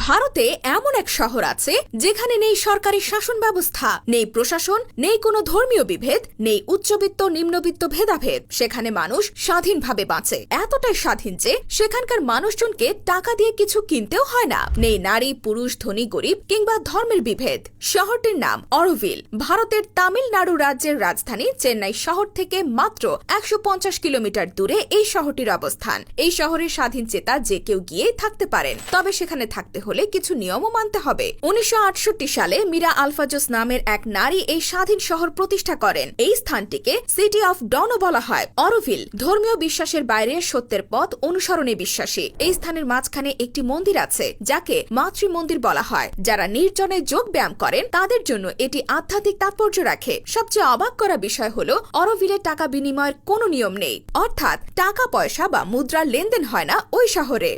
ভারতে এমন এক শহর আছে যেখানে নেই সরকারি শাসন ব্যবস্থা, নেই প্রশাসন, নেই কোনো ধর্মীয় বিভেদ, নেই উচ্চবিত্ত নিম্নবিত্ত ভেদাভেদ। সেখানে মানুষ স্বাধীনভাবে বাঁচে, এতটাই স্বাধীন যে সেখানকার মানুষজনকে টাকা দিয়ে কিছু কিনতেও হয় না। নেই নারী পুরুষ, ধনী গরিব কিংবা ধর্মের বিভেদ। শহরটির নাম অরোভিল। ভারতের তামিলনাড়ু রাজ্যের রাজধানী চেন্নাই শহর থেকে মাত্র 150 কিলোমিটার দূরে এই শহরটির অবস্থান। এই শহরের স্বাধীন চেতা যে কেউ গিয়েই থাকতে পারেন, তবে সেখানে থাকতে হলে কিছু নিয়মও মানতে হবে। 1968 সালে মীরা আলফাজোস নামের এক নারী এই স্বাধীন শহর প্রতিষ্ঠা করেন। এই স্থানটিকে সিটি অফ ডনও বলা হয়। অরোভিল ধর্মীয় বিশ্বাসের বাইরে সত্যের পথ অনুসরণে বিশ্বাসী। এই স্থানের মাঝখানে একটি মন্দির আছে যাকে মাতৃ মন্দির বলা হয়। যারা নির্জনে যোগ ব্যায়াম করেন তাদের জন্য এটি আধ্যাত্মিক তাৎপর্য রাখে। সবচেয়ে অবাক করা বিষয় হলো অরোভিলে টাকা বিনিময়ের কোনো নিয়ম নেই, অর্থাৎ টাকা পয়সা বা মুদ্রার লেনদেন হয় না ওই শহরে।